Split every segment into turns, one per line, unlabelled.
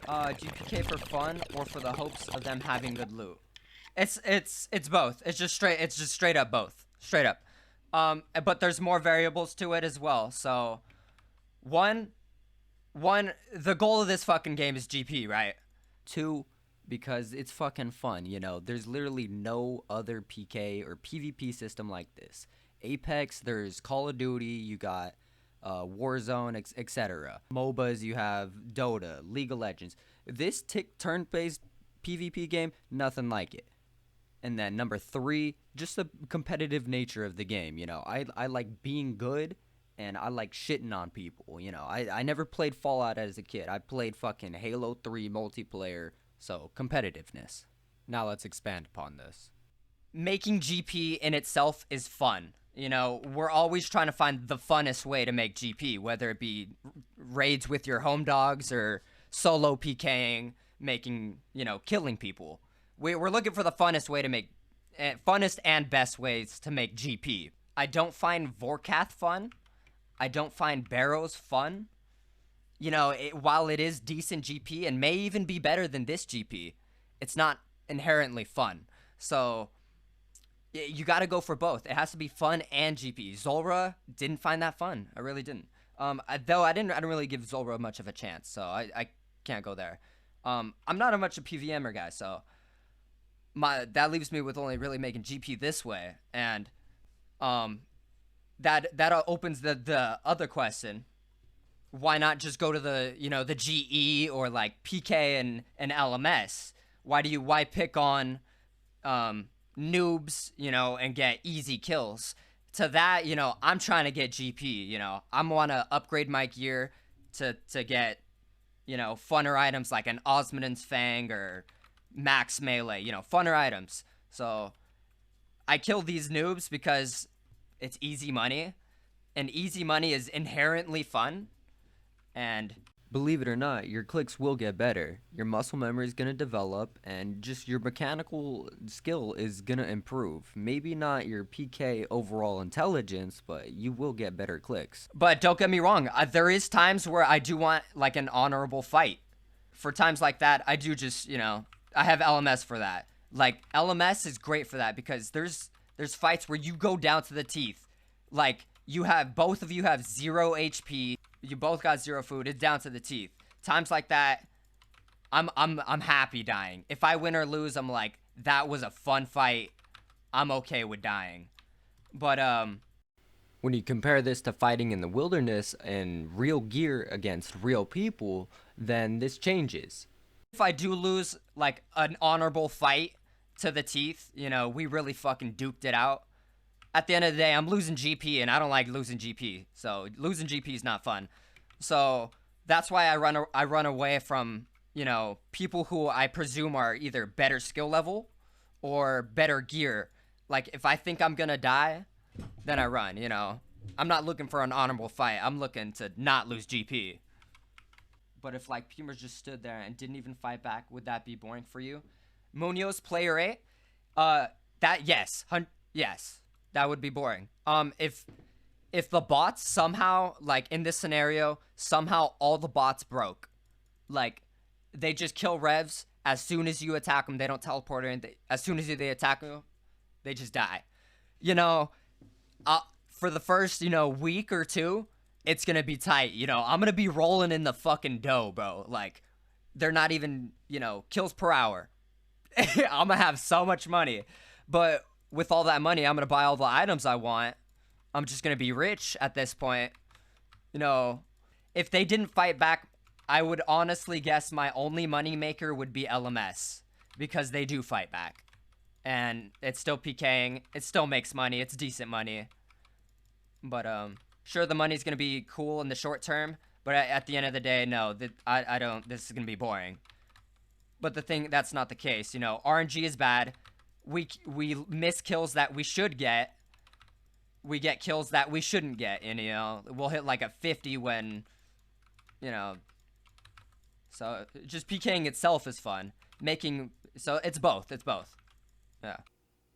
Do PK for fun or for the hopes of them having good loot? It's both. It's just straight up both. Straight up. But there's more variables to it as well. So, one, the goal of this fucking game is GP, right? Two, because it's fucking fun, you know. There's literally no other PK or PvP system like this. Apex, there's Call of Duty, you got Warzone, etc. MOBAs, you have Dota, League of Legends. This turn-based PvP game, nothing like it. And then number three, just the competitive nature of the game. You know, I like being good, and I like shitting on people. You know, I never played Fallout as a kid. I played fucking Halo 3 multiplayer, so competitiveness. Now let's expand upon this. Making GP in itself is fun. You know, we're always trying to find the funnest way to make GP, whether it be raids with your home dogs or solo PKing, making, killing people. We're looking for the funnest way to make, funnest and best ways to make GP. I don't find Vorkath fun. I don't find Barrows fun. You know, while it is decent GP and may even be better than this GP, it's not inherently fun. So you got to go for both. It has to be fun and GP. Zulrah didn't find that fun. I really didn't. Though I didn't really give Zulrah much of a chance, so I can't go there. I'm not much a PVMer guy, so that leaves me with only really making GP this way, and that opens the other question. Why not just go to the GE or like PK and LMS? Why pick on noobs, and get easy kills? To that, I'm trying to get GP, I want to upgrade my gear to get, funner items like an Osmond's Fang or max melee, funner items. So I kill these noobs because it's easy money, and easy money is inherently fun. And believe it or not, your clicks will get better. Your muscle memory is going to develop, and just your mechanical skill is going to improve. Maybe not your PK overall intelligence, but you will get better clicks. But don't get me wrong, there is times where I do want like an honorable fight. For times like that, I do just, I have LMS for that. Like LMS is great for that because there's fights where you go down to the teeth. Like both of you have 0 HP. You both got 0 food. It's down to the teeth. Times like that, I'm happy dying. If I win or lose, I'm like, that was a fun fight. I'm okay with dying. But when you compare this to fighting in the wilderness and real gear against real people, then this changes. If I do lose like an honorable fight to the teeth, we really fucking duked it out. At the end of the day, I'm losing GP, and I don't like losing GP. So losing GP is not fun. So that's why I run away from, people who I presume are either better skill level or better gear. Like if I think I'm gonna die, then I run. I'm not looking for an honorable fight. I'm looking to not lose GP. But if like Pumers just stood there and didn't even fight back, would that be boring for you? Munoz player 8, yes. That would be boring. If the bots somehow, like in this scenario, somehow all the bots broke, like they just kill revs as soon as you attack them, they don't teleport or anything. As soon as they attack you, they just die. For the first, week or two, it's gonna be tight. I'm gonna be rolling in the fucking dough, bro. Like they're not even, kills per hour. I'm gonna have so much money, but with all that money, I'm going to buy all the items I want. I'm just going to be rich at this point. If they didn't fight back, I would honestly guess my only money maker would be LMS because they do fight back. And it's still PKing. It still makes money. It's decent money. But sure, the money's going to be cool in the short term, but at the end of the day, no, I don't. This is going to be boring. But that's not the case. RNG is bad. We miss kills that we should get. We get kills that we shouldn't get, and we'll hit like a 50 when, so just PKing itself is fun. So it's both. Yeah.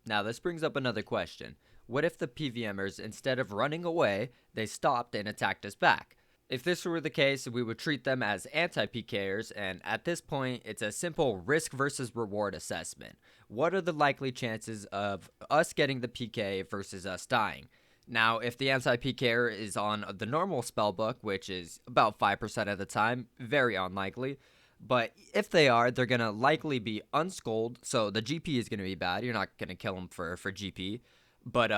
Now this brings up another question. What if the PVMers, instead of running away, they stopped and attacked us back? If this were the case, we would treat them as anti-PKers, and at this point, it's a simple risk versus reward assessment. What are the likely chances of us getting the PK versus us dying? Now, if the anti-PKer is on the normal spellbook, which is about 5% of the time, very unlikely, but if they are, they're going to likely be unskulled, so the GP is going to be bad. You're not going to kill them for GP. But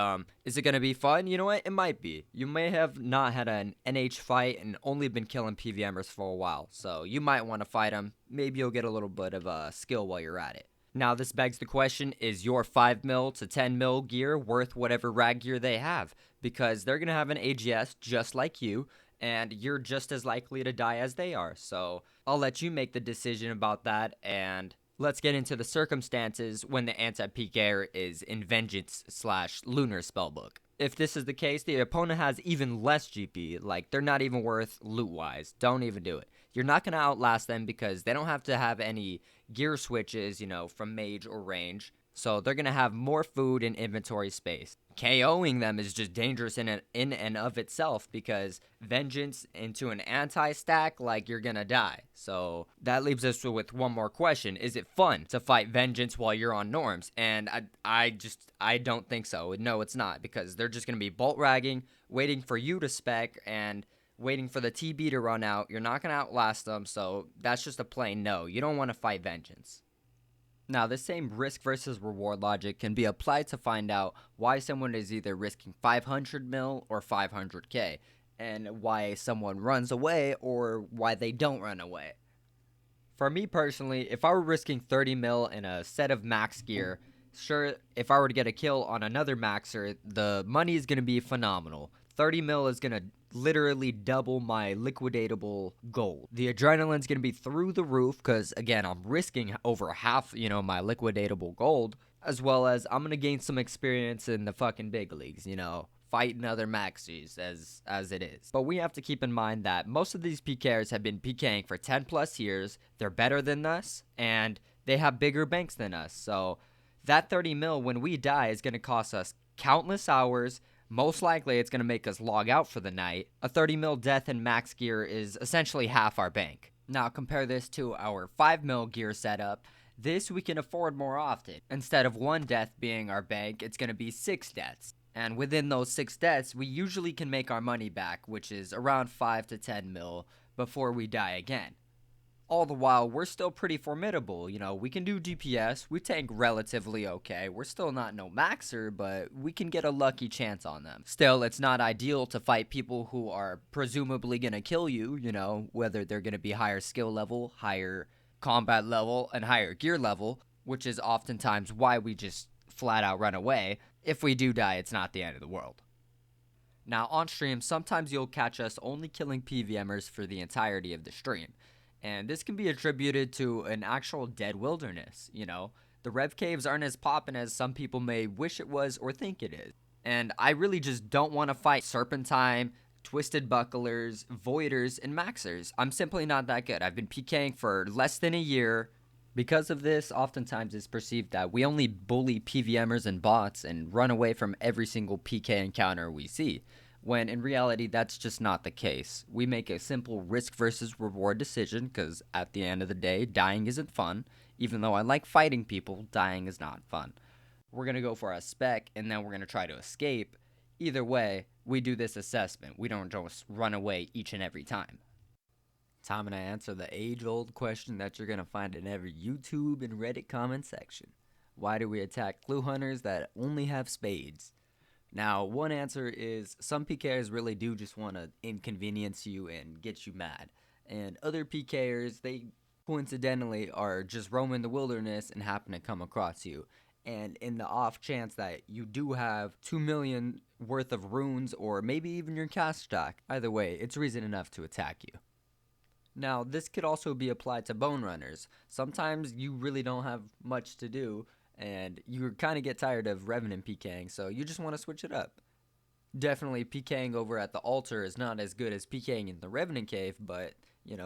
is it going to be fun? You know what? It might be. You may have not had an NH fight and only been killing PVMers for a while, so you might want to fight them. Maybe you'll get a little bit of skill while you're at it. Now, this begs the question, is your 5 mil to 10 mil gear worth whatever rag gear they have? Because they're going to have an AGS just like you, and you're just as likely to die as they are. So I'll let you make the decision about that, and let's get into the circumstances when the Antipeaker is in Vengeance/Lunar Spellbook. If this is the case, the opponent has even less GP, like they're not even worth loot-wise. Don't even do it. You're not going to outlast them because they don't have to have any gear switches, from mage or range. So they're going to have more food and inventory space. KOing them is just dangerous in and of itself because Vengeance into an anti-stack, like you're going to die. So that leaves us with one more question. Is it fun to fight Vengeance while you're on norms? And I don't think so. No, it's not, because they're just going to be bolt ragging, waiting for you to spec, and waiting for the TB to run out. You're not going to outlast them, so that's just a plain no. You don't want to fight Vengeance. Now, the same risk versus reward logic can be applied to find out why someone is either risking 500 mil or 500k, and why someone runs away or why they don't run away. For me personally, if I were risking 30 mil in a set of max gear, sure, if I were to get a kill on another maxer, the money is going to be phenomenal. 30 mil is going to literally double my liquidatable gold. The adrenaline's going to be through the roof because, again, I'm risking over half, my liquidatable gold, as well as I'm going to gain some experience in the fucking big leagues, fighting other maxis as it is. But we have to keep in mind that most of these PKers have been PKing for 10 plus years. They're better than us, and they have bigger banks than us. So that 30 mil when we die is going to cost us countless hours. Most likely, it's going to make us log out for the night. A 30 mil death in max gear is essentially half our bank. Now, compare this to our 5 mil gear setup. This we can afford more often. Instead of 1 death being our bank, it's going to be 6 deaths. And within those 6 deaths, we usually can make our money back, which is around 5 to 10 mil before we die again. All the while, we're still pretty formidable. We can do DPS, we tank relatively okay. We're still not no maxer, but we can get a lucky chance on them. Still, it's not ideal to fight people who are presumably gonna kill you, whether they're gonna be higher skill level, higher combat level, and higher gear level, which is oftentimes why we just flat out run away. If we do die, it's not the end of the world. Now, on stream, sometimes you'll catch us only killing PVMers for the entirety of the stream. And this can be attributed to an actual dead wilderness, The Rev Caves aren't as poppin' as some people may wish it was or think it is. And I really just don't want to fight Serpentine, Twisted Bucklers, Voiders, and Maxers. I'm simply not that good. I've been PKing for less than a year. Because of this, oftentimes it's perceived that we only bully PVMers and bots and run away from every single PK encounter we see, when in reality that's just not the case. We make a simple risk versus reward decision because at the end of the day, dying isn't fun. Even though I like fighting people, dying is not fun. We're going to go for a spec and then we're going to try to escape. Either way, we do this assessment. We don't just run away each and every time. Time to answer the age-old question that you're going to find in every YouTube and Reddit comment section. Why do we attack clue hunters that only have spades? Now, one answer is some PKers really do just want to inconvenience you and get you mad. And other PKers, they coincidentally are just roaming the wilderness and happen to come across you. And in the off chance that you do have 2 million worth of runes or maybe even your cast stock, either way, it's reason enough to attack you. Now, this could also be applied to bone runners. Sometimes you really don't have much to do, and you kind of get tired of Revenant PKing, so you just want to switch it up. Definitely PKing over at the altar is not as good as PKing in the Revenant Cave, but,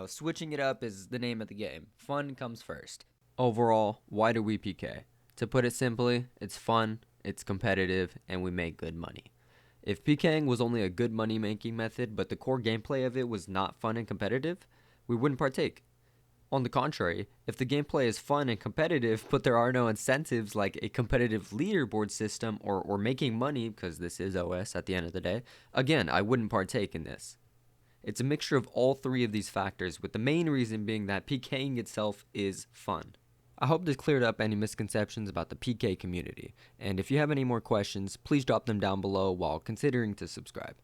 switching it up is the name of the game. Fun comes first. Overall, why do we PK? To put it simply, it's fun, it's competitive, and we make good money.
If PKing was only a good money making method, but the core gameplay of it was not fun and competitive, we wouldn't partake. On the contrary, if the gameplay is fun and competitive, but there are no incentives like a competitive leaderboard system or making money, because this is OS at the end of the day, again, I wouldn't partake in this. It's a mixture of all three of these factors, with the main reason being that PKing itself is fun. I hope this cleared up any misconceptions about the PK community, and if you have any more questions, please drop them down below while considering to subscribe.